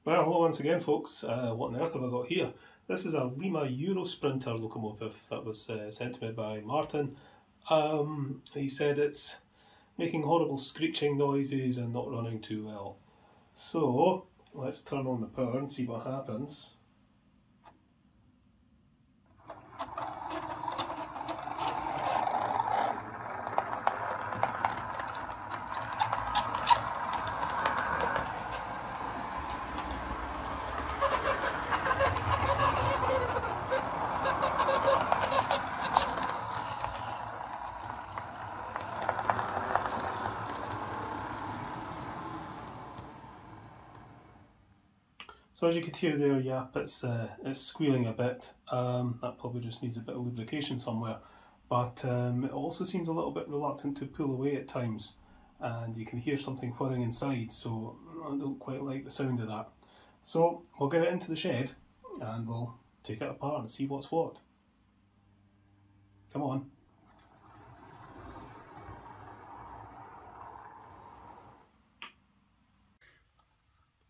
Well, hello once again, folks. What on earth have I got here? This is a Lima Eurosprinter locomotive that was sent to me by Martin. He said it's making horrible screeching noises and not running too well. So, let's turn on the power and see what happens. So as you could hear there, yep, it's squealing a bit. That probably just needs a bit of lubrication somewhere. But it also seems a little bit reluctant to pull away at times. And you can hear something whirring inside, so I don't quite like the sound of that. So we'll get it into the shed and we'll take it apart and see what's what. Come on.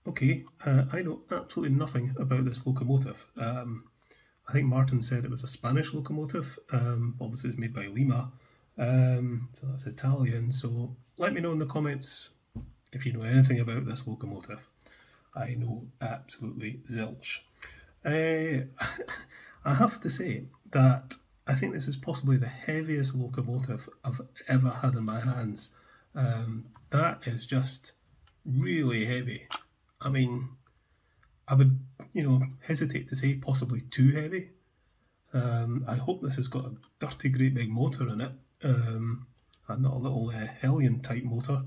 Okay, I know absolutely nothing about this locomotive. I think Martin said it was a Spanish locomotive. Obviously it's made by Lima, so that's Italian. So let me know in the comments if you know anything about this locomotive. I know absolutely zilch. I have to say that I think this is possibly the heaviest locomotive I've ever had in my hands. That is just really heavy. I mean, I would, hesitate to say possibly too heavy. I hope this has got a dirty great big motor in it, and not a little Hellion type motor,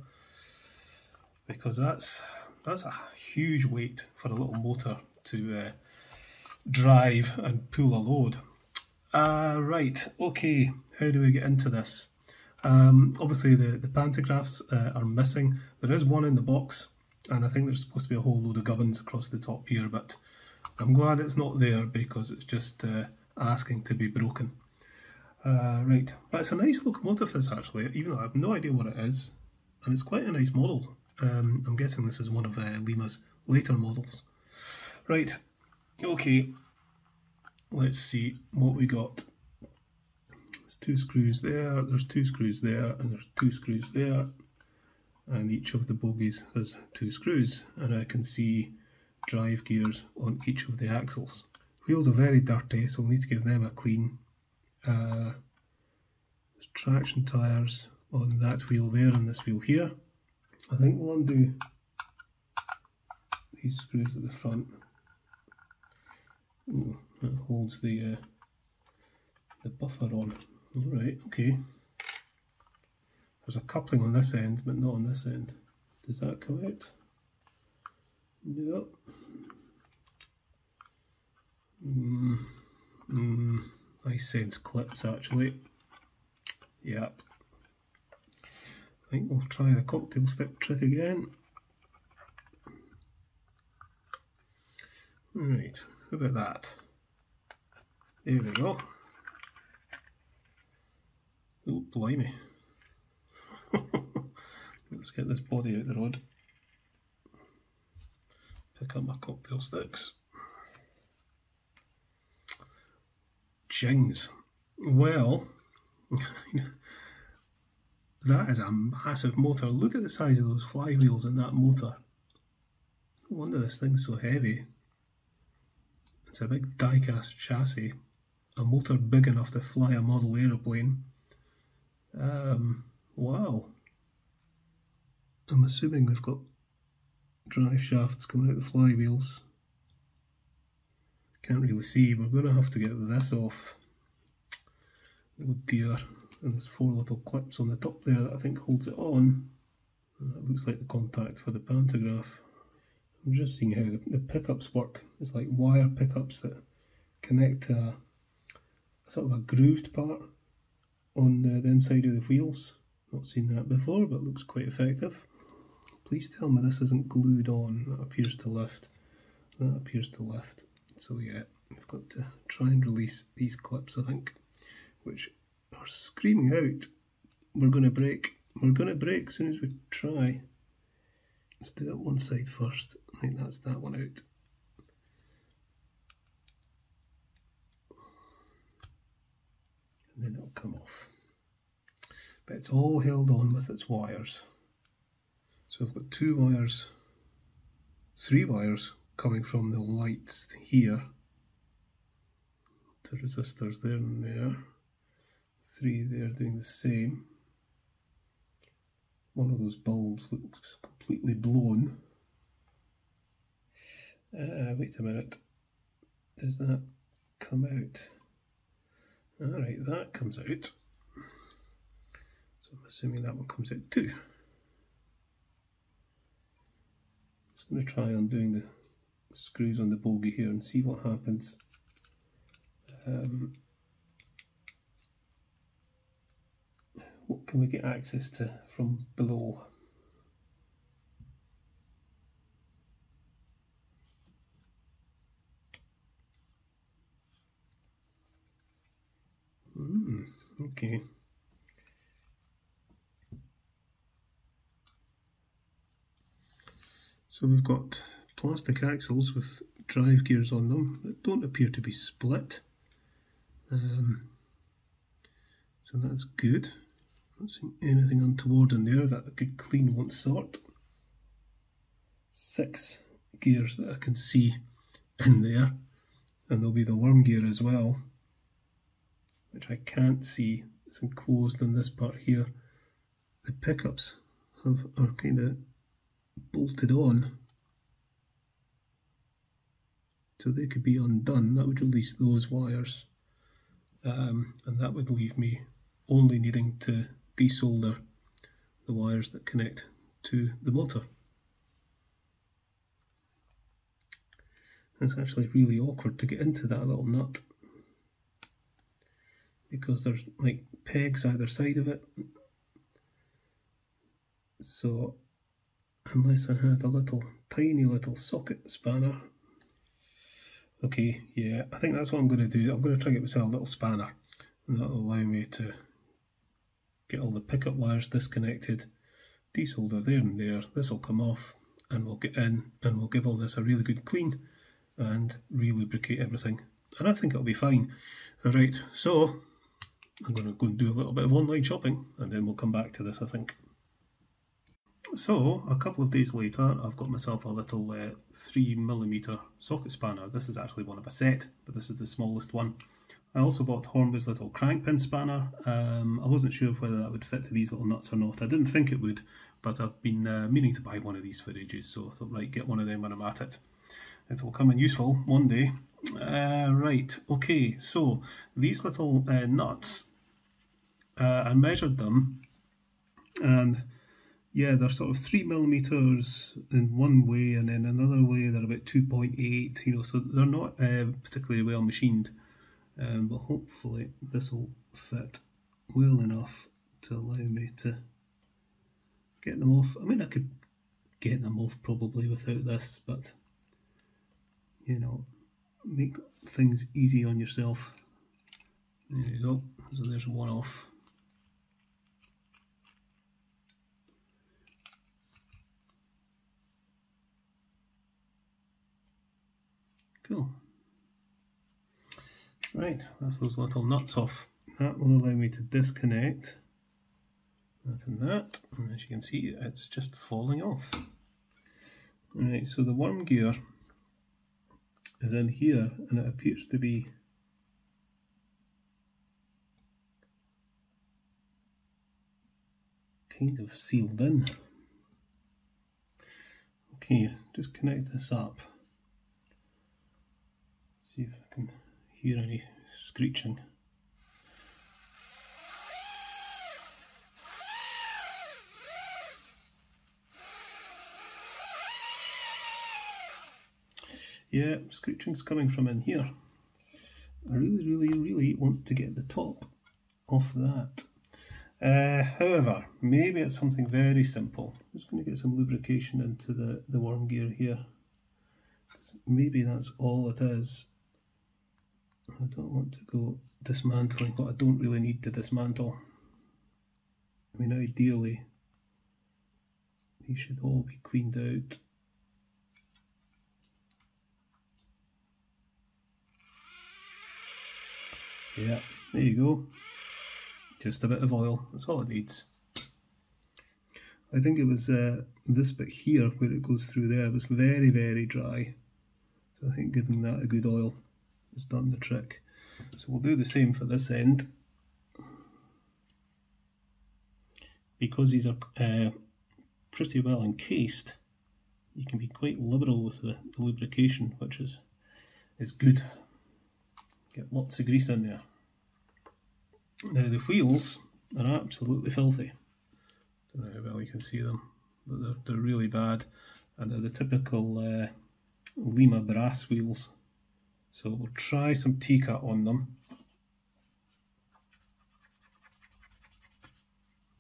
because that's a huge weight for a little motor to drive and pull a load. Right, okay, how do we get into this? Obviously the pantographs are missing. There is one in the box, and I think there's supposed to be a whole load of gubbins across the top here, but I'm glad it's not there because it's just asking to be broken. Right, but it's a nice locomotive this actually, even though I have no idea what it is, and it's quite a nice model. I'm guessing this is one of Lima's later models. Right, okay, let's see what we got. There's two screws there, there's two screws there, and there's two screws there. And each of the bogies has two screws, and I can see drive gears on each of the axles. Wheels are very dirty, so we'll need to give them a clean. There's traction tyres on that wheel there and this wheel here. I think we'll undo these screws at the front. Ooh, that holds the buffer on. Alright, okay. There's a coupling on this end, but not on this end. Does that come out? No. I sense clips actually. Yep. I think we'll try the cocktail stick trick again. Right, how about that? There we go. Oh, blimey. Let's get this body out the road. Pick up my cocktail sticks. Jings. Well, that is a massive motor. Look at the size of those flywheels in that motor. No wonder this thing's so heavy. It's a big die-cast chassis. A motor big enough to fly a model aeroplane. Wow. I'm assuming we've got drive shafts coming out the flywheels. Can't really see, we're going to have to get this off. Oh dear. And there's four little clips on the top there that I think holds it on. And that looks like the contact for the pantograph. I'm just seeing how the pickups work. It's like wire pickups that connect to a sort of a grooved part on the inside of the wheels. Not seen that before, but looks quite effective. Please tell me this isn't glued on. That appears to lift. That appears to lift. So yeah, we've got to try and release these clips, I think, which are screaming out, we're going to break. We're going to break as soon as we try. Let's do that one side first. Right, that's that one out. And then it'll come off. But it's all held on with its wires. So I've got 2 wires, 3 wires coming from the lights here. The resistors there and there. 3 there doing the same. One of those bulbs looks completely blown. Wait a minute. Does that come out? Alright, that comes out. So I'm assuming that one comes out too. Just going to try undoing the screws on the bogie here and see what happens. What can we get access to from below? Okay. So we've got plastic axles with drive gears on them that don't appear to be split. So that's good. Not seeing anything untoward in there. That a good clean won't sort. 6 gears that I can see in there, and there'll be the worm gear as well, which I can't see. It's enclosed in this part here. The pickups are kind of bolted on, so they could be undone. That would release those wires, and that would leave me only needing to desolder the wires that connect to the motor. It's actually really awkward to get into that little nut because there's like pegs either side of it. So unless I had a tiny little socket spanner. Okay, yeah, I think that's what I'm going to do. I'm going to try and get myself a little spanner, and that'll allow me to get all the pickup wires disconnected, desolder there and there. This will come off, and we'll get in, and we'll give all this a really good clean and re-lubricate everything, and I think it'll be fine. Alright, so I'm going to go and do a little bit of online shopping, and then we'll come back to this, I think. So a couple of days later, I've got myself a little 3mm socket spanner. This is actually one of a set, but this is the smallest one. I also bought Hornby's little crank pin spanner. I wasn't sure whether that would fit to these little nuts or not. I didn't think it would, but I've been meaning to buy one of these for ages, so I thought, right, get one of them when I'm at it. It will come in useful one day. Right, okay, so these little nuts, I measured them, and yeah, they're sort of 3mm in one way, and then another way they're about 2.8, you know, so they're not particularly well machined, but hopefully this will fit well enough to allow me to get them off. I mean, I could get them off probably without this, but you know, make things easy on yourself. There you go, so there's one off. Cool. Right, that's those little nuts off. That will allow me to disconnect that and that, and as you can see, it's just falling off. Right, so the worm gear is in here, and it appears to be kind of sealed in. Okay, just connect this up. See if I can hear any screeching. Yeah, screeching's coming from in here. I really want to get the top off that. However, maybe it's something very simple. I'm just going to get some lubrication into the worm gear here. Maybe that's all it is. I don't want to go dismantling what I don't really need to dismantle. I mean, ideally, these should all be cleaned out. Yeah, there you go. Just a bit of oil, that's all it needs. I think it was this bit here where it goes through there was very, very dry. So I think giving that a good oil has done the trick. So we'll do the same for this end. Because these are pretty well encased, you can be quite liberal with the lubrication, which is good. Get lots of grease in there. Now the wheels are absolutely filthy. Don't know how well you can see them, but they're really bad, and they're the typical Lima brass wheels. So we'll try some T-cut on them.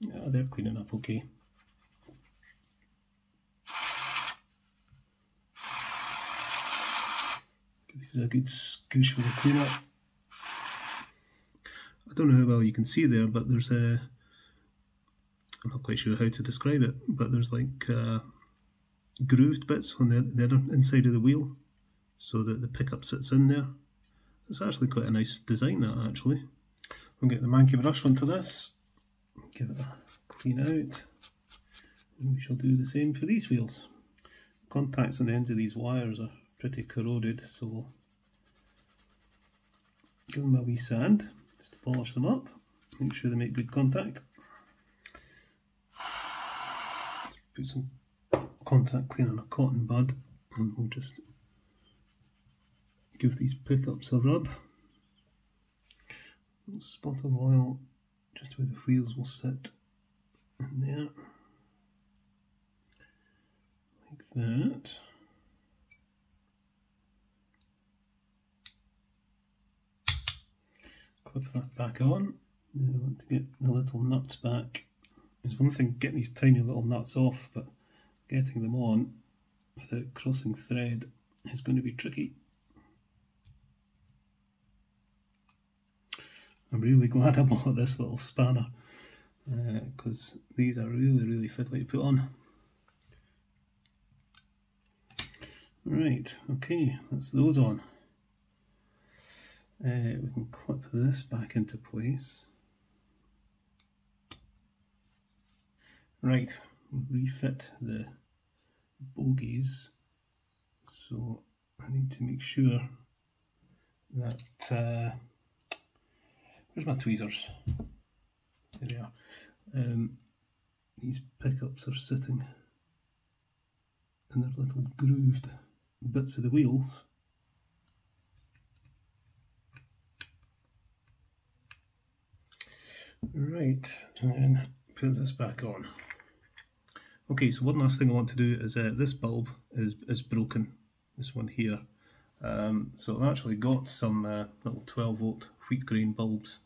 Yeah, they're cleaning up okay. This is a good scoosh for the cleanup. I don't know how well you can see there, but there's I'm not quite sure how to describe it, but there's like grooved bits on the other inside of the wheel, so that the pickup sits in there. It's actually quite a nice design, that actually. I'll get the manky brush onto this, give it a clean out, and we shall do the same for these wheels. Contacts on the ends of these wires are pretty corroded, so we'll give them a wee sand just to polish them up, make sure they make good contact. Put some contact clean on a cotton bud, and we'll just give these pickups a rub. A little spot of oil just where the wheels will sit in there, like that. Clip that back on. Now I want to get the little nuts back. There's one thing getting these tiny little nuts off, but getting them on without crossing thread is going to be tricky. I'm really glad I bought this little spanner, because these are really fiddly to put on. Right, okay, that's those on. We can clip this back into place. Right, refit the bogies. So I need to make sure that where's my tweezers? There they are. These pickups are sitting in their little grooved bits of the wheels. Right, and then put this back on. Okay, so one last thing I want to do is this bulb is broken, this one here. So I've actually got some little 12 volt wheat grain bulbs,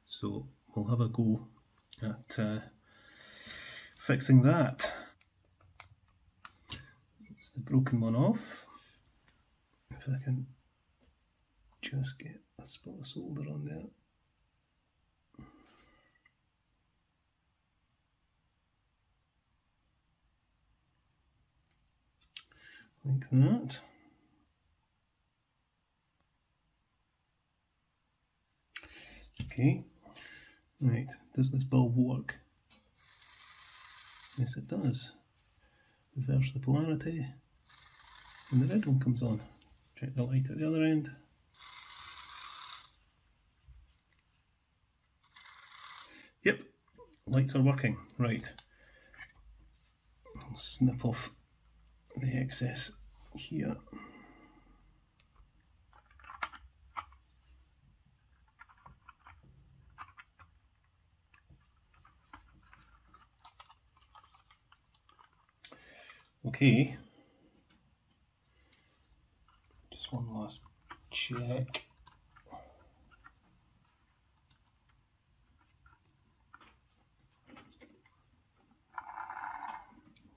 so we'll have a go at fixing that. It's the broken one off. If I can just get a spot of solder on there. Like that. Okay, right, does this bulb work? Yes, it does. Reverse the polarity, and the red one comes on. Check the light at the other end. Yep, lights are working. Right, I'll snip off the excess here. Okay, just one last check.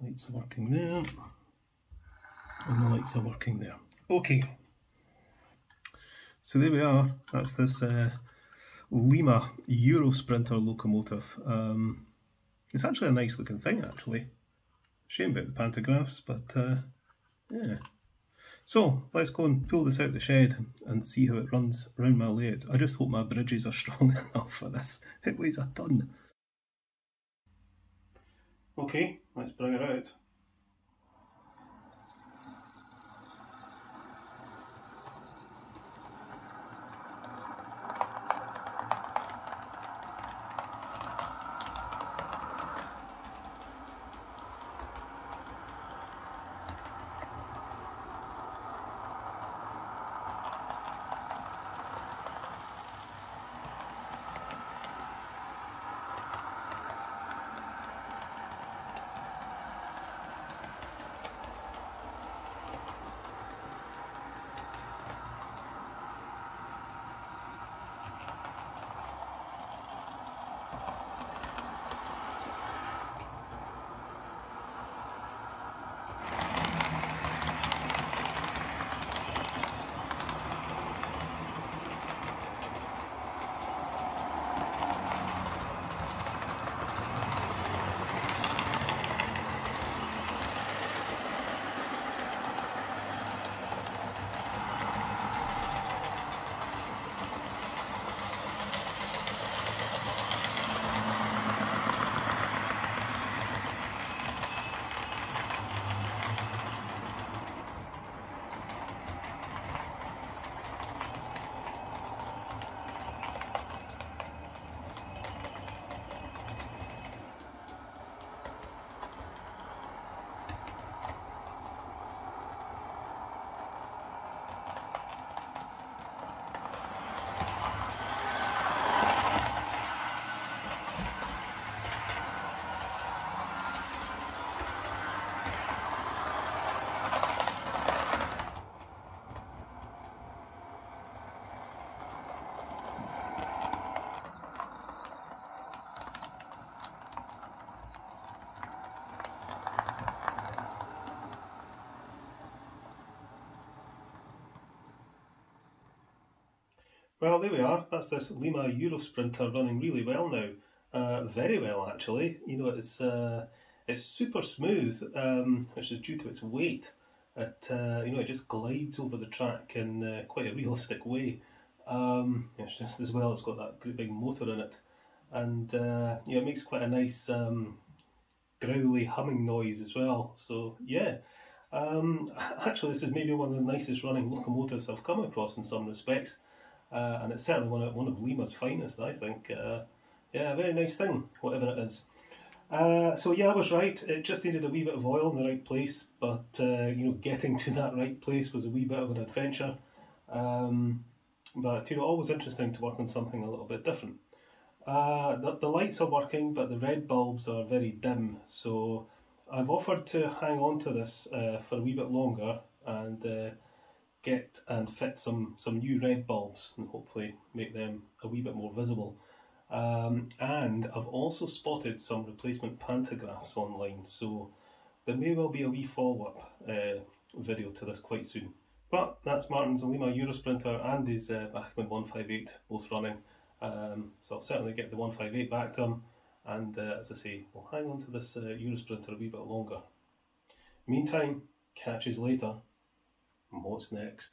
Lights are working there, and the lights are working there. Okay, so there we are. That's this Lima Eurosprinter locomotive. It's actually a nice looking thing, actually. Shame about the pantographs, but yeah. So let's go and pull this out the shed and see how it runs around my layout. I just hope my bridges are strong enough for this. It weighs a ton. Okay, let's bring it out. Well, there we are. That's this Lima Eurosprinter running really well now. Very well, actually. You know, it's super smooth, which is due to its weight. It just glides over the track in quite a realistic way. It's just as well. It's got that great big motor in it, and it makes quite a nice growly humming noise as well. So yeah. Actually, this is maybe one of the nicest running locomotives I've come across in some respects. And it's certainly one of Lima's finest, I think. Yeah, a very nice thing, whatever it is. So yeah, I was right. It just needed a wee bit of oil in the right place, but getting to that right place was a wee bit of an adventure. But always interesting to work on something a little bit different. The lights are working, but the red bulbs are very dim. So I've offered to hang on to this for a wee bit longer and get and fit some new red bulbs and hopefully make them a wee bit more visible. And I've also spotted some replacement pantographs online, so there may well be a wee follow-up video to this quite soon. But that's Martin's Lima Eurosprinter and his Bachmann 158 both running. So I'll certainly get the 158 back to him, and as I say, we'll hang on to this Eurosprinter a wee bit longer. Meantime, catch us later. What's next?